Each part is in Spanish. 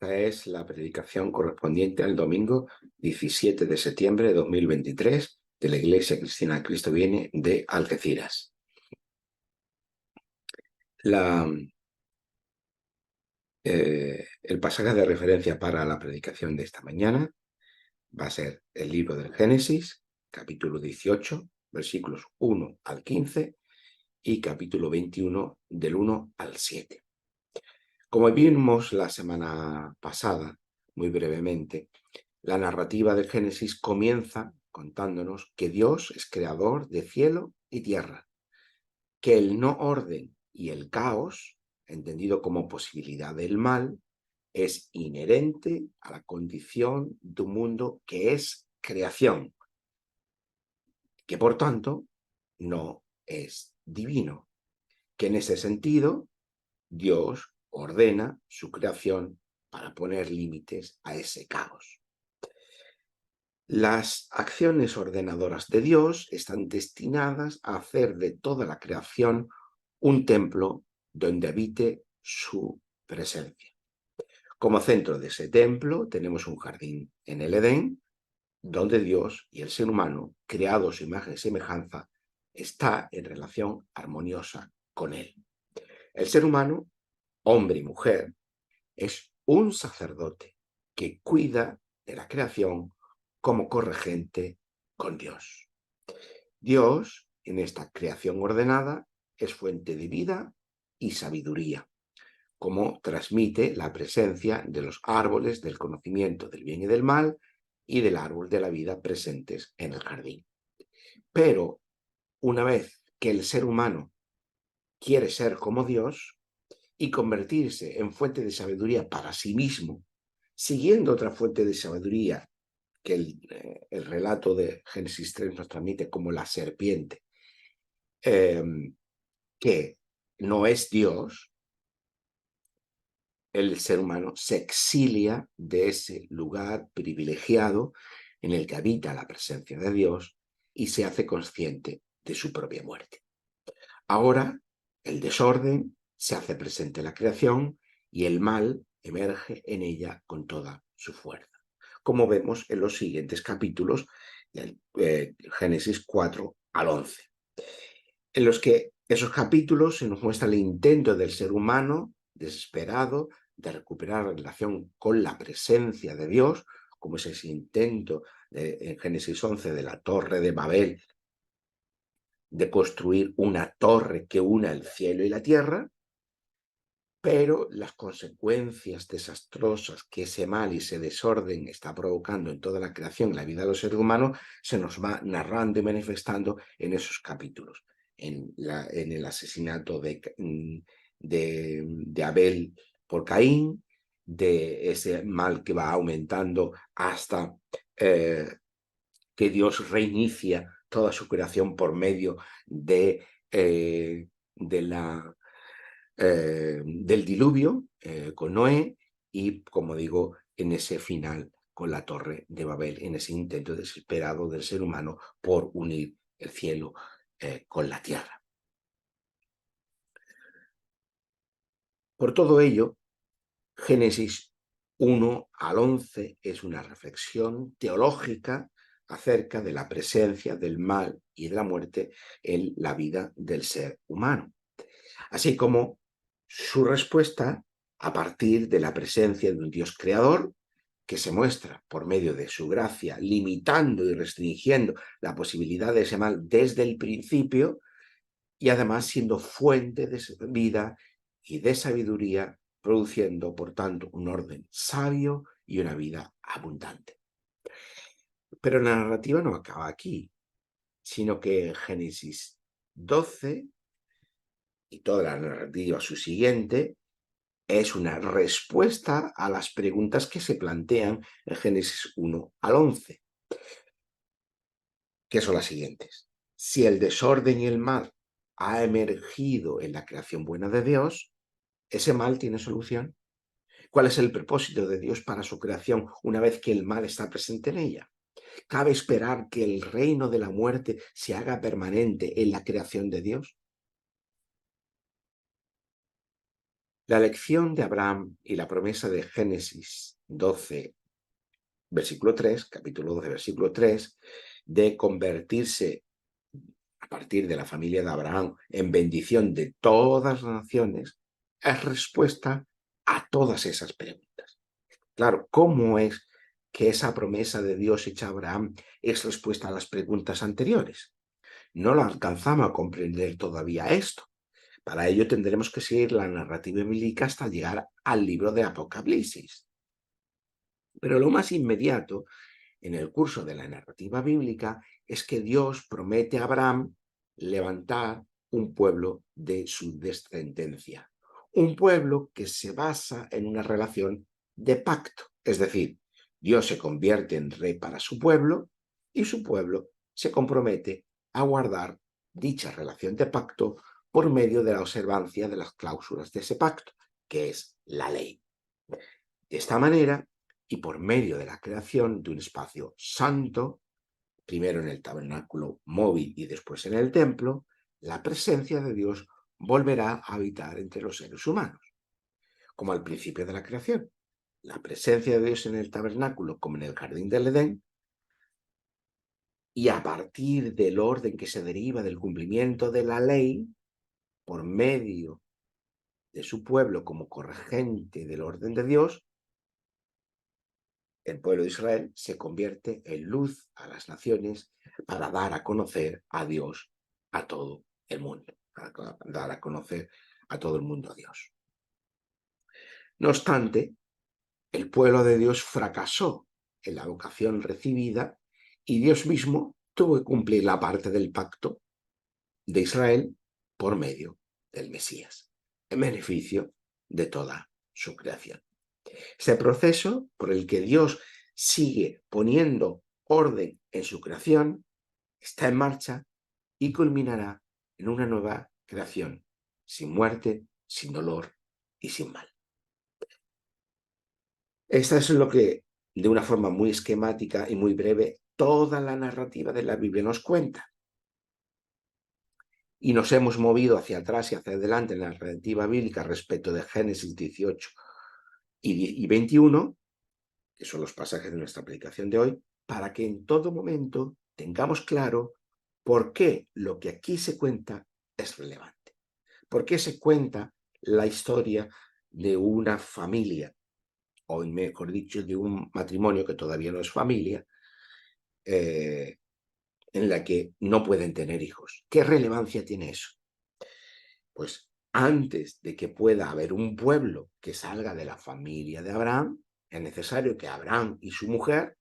Esta es la predicación correspondiente al domingo 17 de septiembre de 2023 de la Iglesia Cristiana Cristo Viene de Algeciras. El pasaje de referencia para la predicación de esta mañana va a ser el libro del Génesis, capítulo 18, versículos 1 al 15 y capítulo 21 del 1 al 7. Como vimos la semana pasada, muy brevemente, la narrativa del Génesis comienza contándonos que Dios es creador de cielo y tierra, que el no orden y el caos, entendido como posibilidad del mal, es inherente a la condición de un mundo que es creación, que por tanto no es divino, que en ese sentido Dios ordena su creación para poner límites a ese caos. Las acciones ordenadoras de Dios están destinadas a hacer de toda la creación un templo donde habite su presencia. Como centro de ese templo tenemos un jardín en el Edén, donde Dios y el ser humano, creados a su imagen y semejanza, está en relación armoniosa con él. El ser humano, hombre y mujer, es un sacerdote que cuida de la creación como corregente con Dios. Dios, en esta creación ordenada, es fuente de vida y sabiduría, como transmite la presencia de los árboles del conocimiento del bien y del mal y del árbol de la vida presentes en el jardín. Pero una vez que el ser humano quiere ser como Dios y convertirse en fuente de sabiduría para sí mismo, siguiendo otra fuente de sabiduría que el relato de Génesis 3 nos transmite como la serpiente, que no es Dios, el ser humano se exilia de ese lugar privilegiado en el que habita la presencia de Dios y se hace consciente de su propia muerte. Ahora, el desorden se hace presente en la creación y el mal emerge en ella con toda su fuerza, como vemos en los siguientes capítulos del Génesis 4 al 11, en los que esos capítulos se nos muestra el intento del ser humano desesperado de recuperar la relación con la presencia de Dios, como es ese intento en Génesis 11 de la Torre de Babel, de construir una torre que una el cielo y la tierra, pero las consecuencias desastrosas que ese mal y ese desorden está provocando en toda la creación, en la vida de los seres humanos, se nos va narrando y manifestando en esos capítulos, en el asesinato de Abel por Caín, de ese mal que va aumentando hasta que Dios reinicia toda su creación por medio del diluvio con Noé y, como digo, en ese final con la Torre de Babel, en ese intento desesperado del ser humano por unir el cielo con la tierra. Por todo ello, Génesis 1 al 11 es una reflexión teológica acerca de la presencia del mal y de la muerte en la vida del ser humano, así como su respuesta a partir de la presencia de un Dios creador que se muestra por medio de su gracia, limitando y restringiendo la posibilidad de ese mal desde el principio y además siendo fuente de vida y de sabiduría, produciendo, por tanto, un orden sabio y una vida abundante. Pero la narrativa no acaba aquí, sino que en Génesis 12 y toda la narrativa subsiguiente es una respuesta a las preguntas que se plantean en Génesis 1 al 11, que son las siguientes. Si el desorden y el mal ha emergido en la creación buena de Dios, ¿ese mal tiene solución? ¿Cuál es el propósito de Dios para su creación una vez que el mal está presente en ella? ¿Cabe esperar que el reino de la muerte se haga permanente en la creación de Dios? La elección de Abraham y la promesa de Génesis 12, versículo 3, capítulo 12, versículo 3, de convertirse a partir de la familia de Abraham en bendición de todas las naciones, es respuesta a todas esas preguntas. Claro, ¿cómo es que esa promesa de Dios hecha a Abraham es respuesta a las preguntas anteriores? No lo alcanzamos a comprender todavía esto. Para ello tendremos que seguir la narrativa bíblica hasta llegar al libro de Apocalipsis. Pero lo más inmediato en el curso de la narrativa bíblica es que Dios promete a Abraham levantar un pueblo de su descendencia. Un pueblo que se basa en una relación de pacto. Es decir, Dios se convierte en rey para su pueblo y su pueblo se compromete a guardar dicha relación de pacto por medio de la observancia de las cláusulas de ese pacto, que es la ley. De esta manera, y por medio de la creación de un espacio santo, primero en el tabernáculo móvil y después en el templo, la presencia de Dios volverá a habitar entre los seres humanos, como al principio de la creación. La presencia de Dios en el tabernáculo, como en el jardín del Edén, y a partir del orden que se deriva del cumplimiento de la ley, por medio de su pueblo como corregente del orden de Dios, el pueblo de Israel se convierte en luz a las naciones para dar a conocer a Dios a todo el mundo, para dar a conocer a todo el mundo a Dios. No obstante, el pueblo de Dios fracasó en la vocación recibida y Dios mismo tuvo que cumplir la parte del pacto de Israel por medio del Mesías, en beneficio de toda su creación. Este proceso por el que Dios sigue poniendo orden en su creación está en marcha y culminará en una nueva creación, sin muerte, sin dolor y sin mal. Esta es lo que, de una forma muy esquemática y muy breve, toda la narrativa de la Biblia nos cuenta. Y nos hemos movido hacia atrás y hacia adelante en la narrativa bíblica respecto de Génesis 18 y 21, que son los pasajes de nuestra predicación de hoy, para que en todo momento tengamos claro por qué lo que aquí se cuenta es relevante. ¿Por qué se cuenta la historia de una familia, o mejor dicho, de un matrimonio que todavía no es familia, en la que no pueden tener hijos? ¿Qué relevancia tiene eso? Pues antes de que pueda haber un pueblo que salga de la familia de Abraham, es necesario que Abraham y su mujer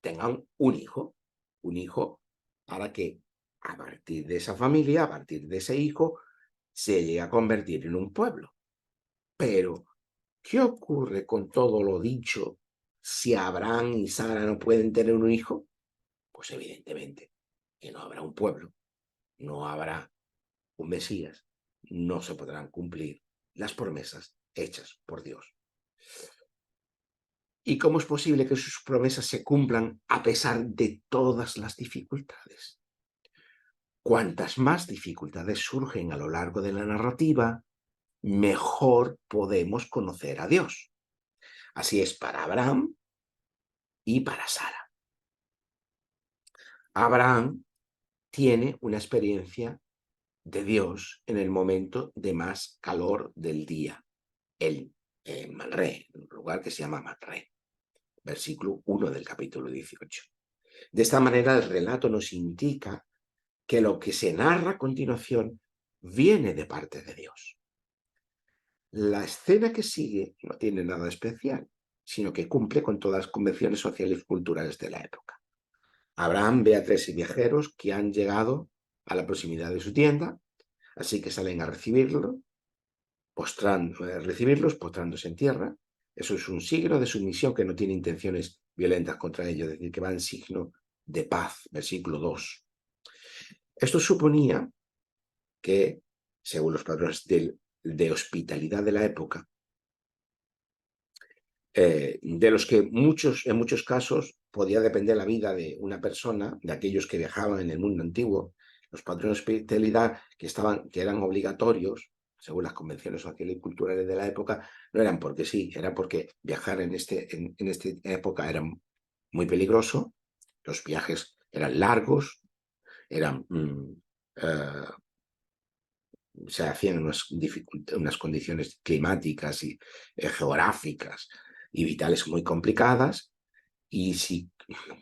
tengan un hijo para que a partir de esa familia, a partir de ese hijo, se llegue a convertir en un pueblo. Pero, ¿qué ocurre con todo lo dicho si Abraham y Sara no pueden tener un hijo? Pues evidentemente que no habrá un pueblo, no habrá un Mesías, no se podrán cumplir las promesas hechas por Dios. ¿Y cómo es posible que sus promesas se cumplan a pesar de todas las dificultades? Cuantas más dificultades surgen a lo largo de la narrativa, mejor podemos conocer a Dios. Así es para Abraham y para Sara. Abraham tiene una experiencia de Dios en el momento de más calor del día, en Manré, un lugar que se llama Manré, versículo 1 del capítulo 18. De esta manera el relato nos indica que lo que se narra a continuación viene de parte de Dios. La escena que sigue no tiene nada especial, sino que cumple con todas las convenciones sociales y culturales de la época. Abraham ve a 3 viajeros que han llegado a la proximidad de su tienda, así que salen a recibirlos, postrándose en tierra. Eso es un signo de sumisión que no tiene intenciones violentas contra ellos, es decir, que va en signo de paz, versículo 2. Esto suponía que, según los patrones de hospitalidad de la época, de los que en muchos casos podía depender la vida de una persona, de aquellos que viajaban en el mundo antiguo, los patrones de hospitalidad que eran obligatorios, según las convenciones sociales y culturales de la época, no eran porque sí, era porque viajar en esta época era muy peligroso, los viajes eran largos, eran, se hacían unas condiciones climáticas y geográficas y vitales muy complicadas, y si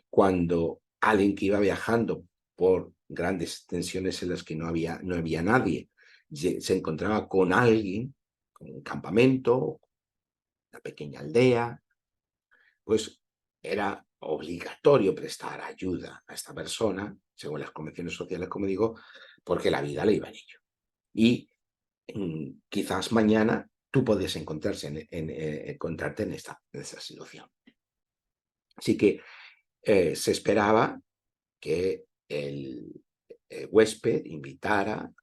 cuando alguien que iba viajando por grandes tensiones en las que no había nadie, se encontraba con alguien, con un campamento, una pequeña aldea, pues era obligatorio prestar ayuda a esta persona, según las convenciones sociales, como digo, porque la vida le iba en ello. Y quizás mañana tú podías encontrarte en esa situación. Así que se esperaba que el huésped invitara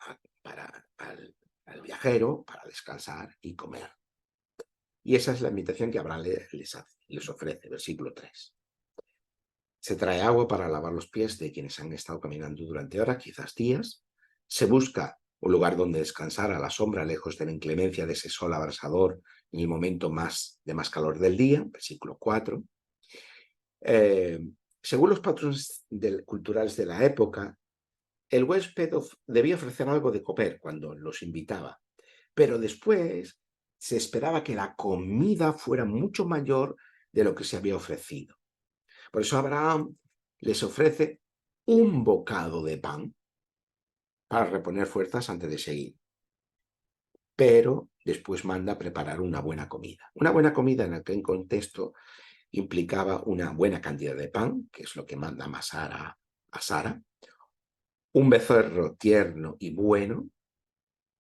al viajero para descansar y comer. Y esa es la invitación que Abraham les ofrece, versículo 3. Se trae agua para lavar los pies de quienes han estado caminando durante horas, quizás días. Se busca un lugar donde descansar a la sombra, lejos de la inclemencia de ese sol abrasador en el momento de más calor del día, versículo 4. Según los patrones culturales de la época, el huésped debía ofrecer algo de comer cuando los invitaba, pero después se esperaba que la comida fuera mucho mayor de lo que se había ofrecido. Por eso Abraham les ofrece un bocado de pan para reponer fuerzas antes de seguir, pero después manda preparar una buena comida. Una buena comida en aquel contexto implicaba una buena cantidad de pan, que es lo que manda amasar a Sara, un becerro tierno y bueno,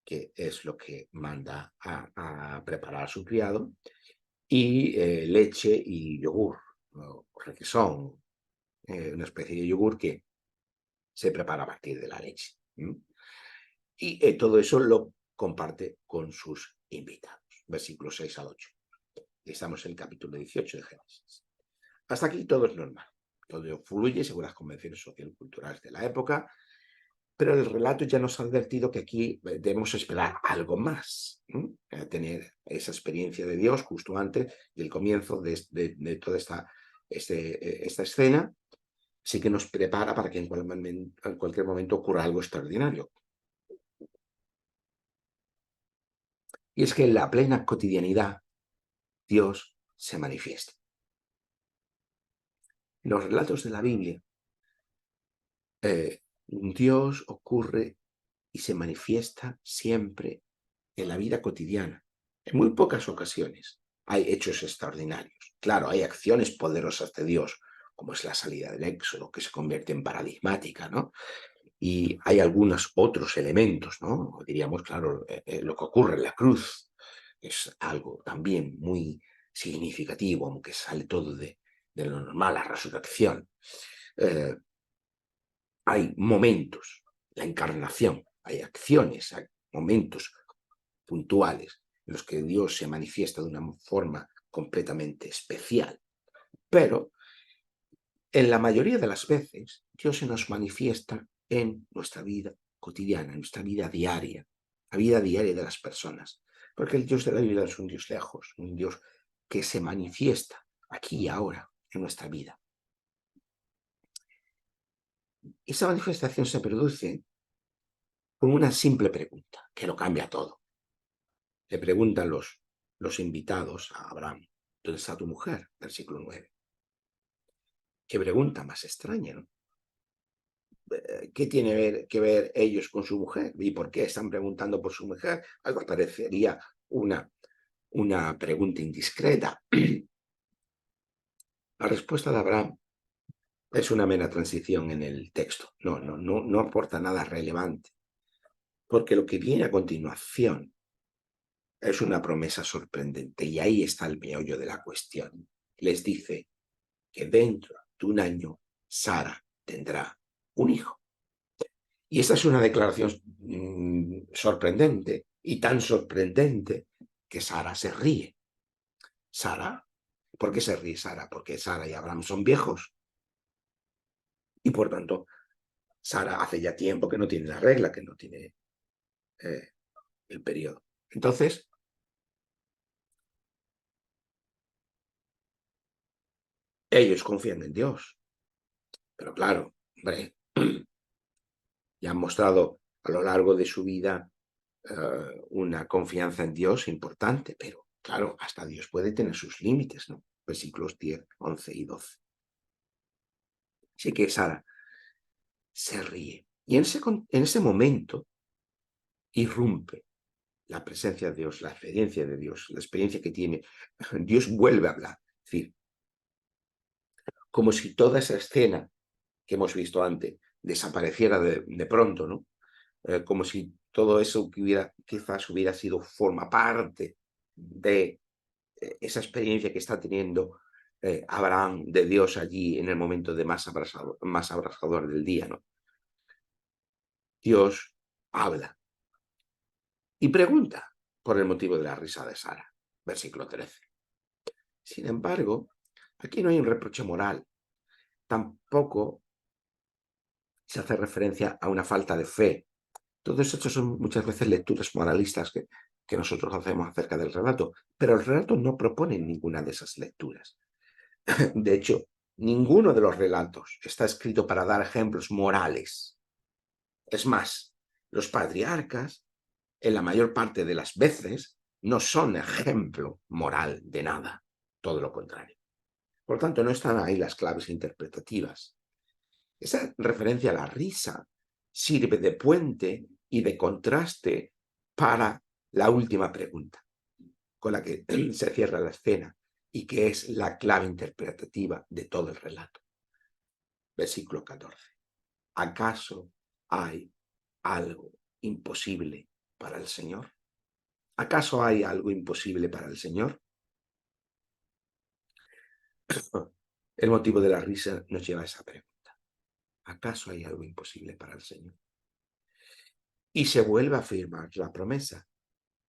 que es lo que manda a preparar a su criado, y leche y yogur, o requesón, una especie de yogur que se prepara a partir de la leche. Y todo eso lo comparte con sus invitados. Versículos 6 al 8. Estamos en el capítulo 18 de Génesis. Hasta aquí todo es normal. Todo fluye según las convenciones socioculturales de la época, pero el relato ya nos ha advertido que aquí debemos esperar algo más. Tener esa experiencia de Dios justo antes del comienzo de toda esta escena, sí que nos prepara para que en cualquier momento ocurra algo extraordinario. Y es que en la plena cotidianidad Dios se manifiesta. En los relatos de la Biblia, Dios ocurre y se manifiesta siempre en la vida cotidiana. En muy pocas ocasiones hay hechos extraordinarios. Claro, hay acciones poderosas de Dios, como es la salida del Éxodo, que se convierte en paradigmática, ¿no? Y hay algunos otros elementos, ¿no? Diríamos, claro, lo que ocurre en la cruz es algo también muy significativo, aunque sale todo de lo normal, la resurrección. Hay momentos, la encarnación, hay acciones, hay momentos puntuales en los que Dios se manifiesta de una forma completamente especial. Pero en la mayoría de las veces, Dios se nos manifiesta en nuestra vida cotidiana, en nuestra vida diaria, la vida diaria de las personas. Porque el Dios de la Biblia es un Dios lejos, un Dios que se manifiesta aquí y ahora en nuestra vida. Esa manifestación se produce con una simple pregunta, que lo cambia todo. Le preguntan los invitados a Abraham: ¿dónde está tu mujer? Versículo 9. Qué pregunta más extraña, ¿no? ¿Qué tiene que ver ellos con su mujer? ¿Y por qué están preguntando por su mujer? Algo parecería una pregunta indiscreta. La respuesta de Abraham es una mera transición en el texto. No aporta nada relevante, porque lo que viene a continuación es una promesa sorprendente, y ahí está el meollo de la cuestión. Les dice que dentro de un año Sara tendrá un hijo. Y esta es una declaración sorprendente, y tan sorprendente que Sara se ríe. Sara, ¿por qué se ríe Sara? Porque Sara y Abraham son viejos, y por tanto Sara hace ya tiempo que no tiene la regla, que no tiene el periodo. Entonces, ellos confían en Dios. Pero claro, hombre, ya han mostrado a lo largo de su vida una confianza en Dios importante, pero claro, hasta Dios puede tener sus límites, ¿no? Versículos 10, 11 y 12. Así que Sara se ríe. Y en ese momento irrumpe la presencia de Dios, la experiencia de Dios, la experiencia que tiene. Dios vuelve a hablar. Es decir, como si toda esa escena que hemos visto antes desapareciera de pronto, ¿no? Como si todo eso que quizás hubiera sido, forma parte de esa experiencia que está teniendo Abraham de Dios allí en el momento de más abrasador del día, ¿no? Dios habla y pregunta por el motivo de la risa de Sara, versículo 13. Sin embargo, aquí no hay un reproche moral, tampoco se hace referencia a una falta de fe. Todos estos son muchas veces lecturas moralistas que nosotros hacemos acerca del relato, pero el relato no propone ninguna de esas lecturas. De hecho, ninguno de los relatos está escrito para dar ejemplos morales. Es más, los patriarcas, en la mayor parte de las veces, no son ejemplo moral de nada, todo lo contrario. Por tanto, no están ahí las claves interpretativas. Esa referencia a la risa sirve de puente y de contraste para la última pregunta, con la que se cierra la escena y que es la clave interpretativa de todo el relato. Versículo 14. ¿Acaso hay algo imposible para el Señor? ¿Acaso hay algo imposible para el Señor? El motivo de la risa nos lleva a esa pregunta. ¿Acaso hay algo imposible para el Señor? Y se vuelve a afirmar la promesa.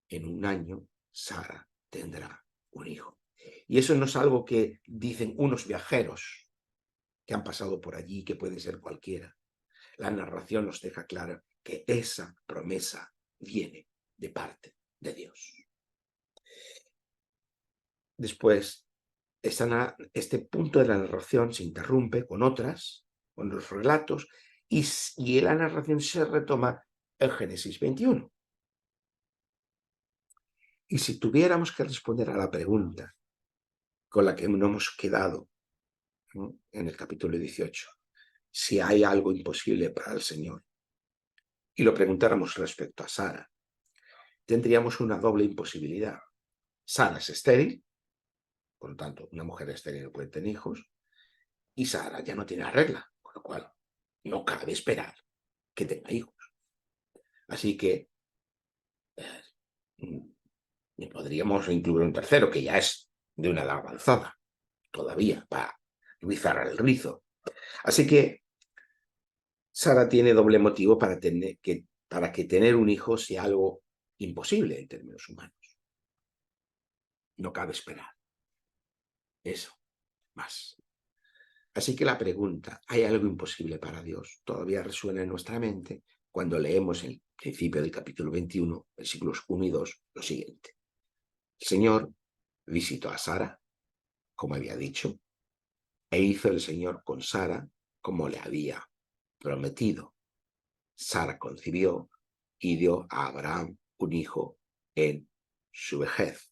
En un año, Sara tendrá un hijo. Y eso no es algo que dicen unos viajeros que han pasado por allí, que puede ser cualquiera. La narración nos deja claro que esa promesa viene de parte de Dios. Después, este punto de la narración se interrumpe con los relatos, y la narración se retoma en Génesis 21. Y si tuviéramos que responder a la pregunta con la que nos hemos quedado, ¿no?, en el capítulo 18, si hay algo imposible para el Señor, y lo preguntáramos respecto a Sara, tendríamos una doble imposibilidad. Sara es estéril, por lo tanto, una mujer estéril no puede tener hijos, y Sara ya no tiene regla, con lo cual no cabe esperar que tenga hijos. Así que podríamos incluir un tercero, que ya es de una edad avanzada, todavía, para rizar el rizo. Así que Sara tiene doble motivo para que tener un hijo sea algo imposible en términos humanos. No cabe esperar eso, más. Así que la pregunta, ¿hay algo imposible para Dios?, todavía resuena en nuestra mente cuando leemos el principio del capítulo 21, versículos 1 y 2, lo siguiente. El Señor visitó a Sara, como había dicho, e hizo el Señor con Sara como le había prometido. Sara concibió y dio a Abraham un hijo en su vejez,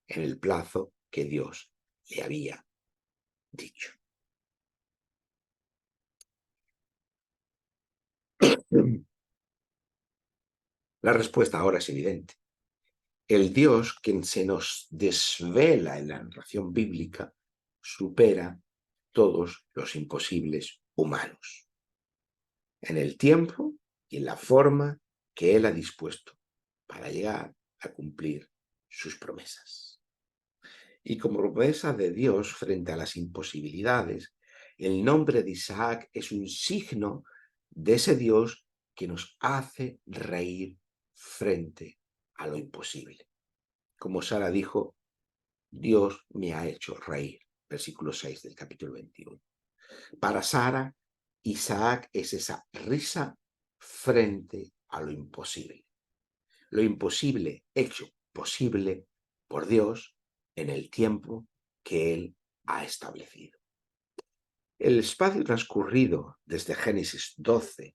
en el plazo que Dios le había dicho. La respuesta ahora es evidente. El Dios que se nos desvela en la narración bíblica supera todos los imposibles humanos, en el tiempo y en la forma que Él ha dispuesto para llegar a cumplir sus promesas. Y como promesa de Dios frente a las imposibilidades, el nombre de Isaac es un signo de ese Dios que nos hace reír frente a lo imposible. Como Sara dijo, Dios me ha hecho reír, versículo 6 del capítulo 21. Para Sara, Isaac es esa risa frente a lo imposible. lo imposible hecho posible por Dios en el tiempo que Él ha establecido. El espacio transcurrido desde Génesis 12,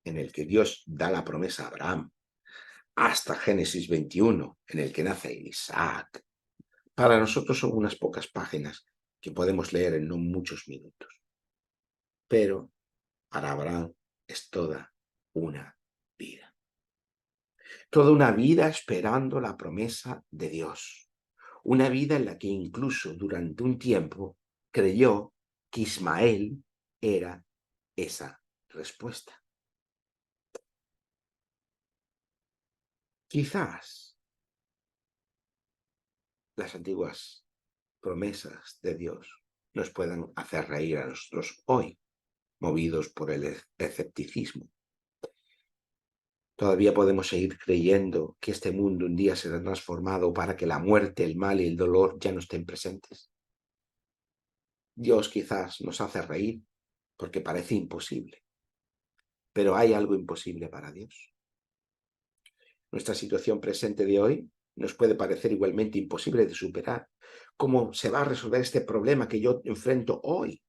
en el que Dios da la promesa a Abraham, hasta Génesis 21, en el que nace Isaac, para nosotros son unas pocas páginas que podemos leer en no muchos minutos. Pero para Abraham es toda una vida. Toda una vida esperando la promesa de Dios. Una vida en la que incluso durante un tiempo creyó que Ismael era esa respuesta. Quizás las antiguas promesas de Dios nos puedan hacer reír a nosotros hoy, movidos por el escepticismo. Todavía podemos seguir creyendo que este mundo un día será transformado para que la muerte, el mal y el dolor ya no estén presentes. Dios quizás nos hace reír porque parece imposible, pero ¿hay algo imposible para Dios? Nuestra situación presente de hoy nos puede parecer igualmente imposible de superar. ¿Cómo se va a resolver este problema que yo enfrento hoy?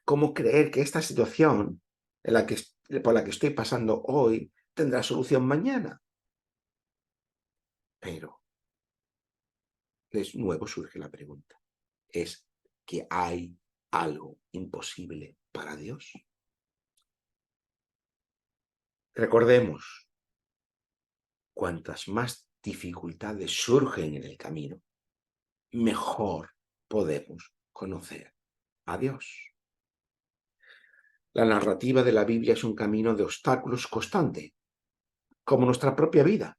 ¿Cómo creer que esta situación por la que estoy pasando hoy tendrá solución mañana? Pero de nuevo surge la pregunta. ¿Es que hay algo imposible para Dios? Recordemos, cuantas más dificultades surgen en el camino, mejor podemos conocer a Dios. La narrativa de la Biblia es un camino de obstáculos constante, como nuestra propia vida,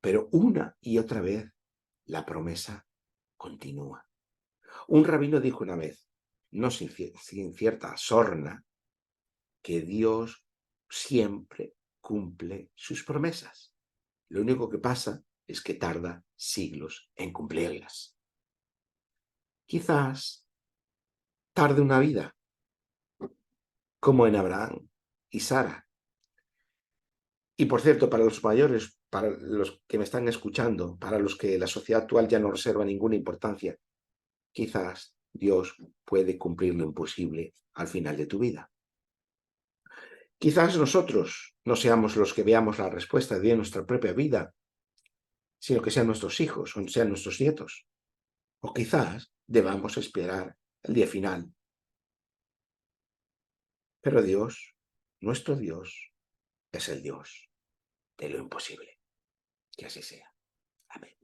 pero una y otra vez la promesa continúa. Un rabino dijo una vez, no sin cierta sorna, que Dios siempre cumple sus promesas. Lo único que pasa es que tarda siglos en cumplirlas. Quizás tarde una vida, como en Abraham y Sara. Y por cierto, para los mayores, para los que me están escuchando, para los que la sociedad actual ya no reserva ninguna importancia, quizás Dios puede cumplir lo imposible al final de tu vida. Quizás nosotros no seamos los que veamos la respuesta de nuestra propia vida, sino que sean nuestros hijos o sean nuestros nietos. O quizás debamos esperar el día final. Pero Dios, nuestro Dios, es el Dios de lo imposible. Que así sea. Amén.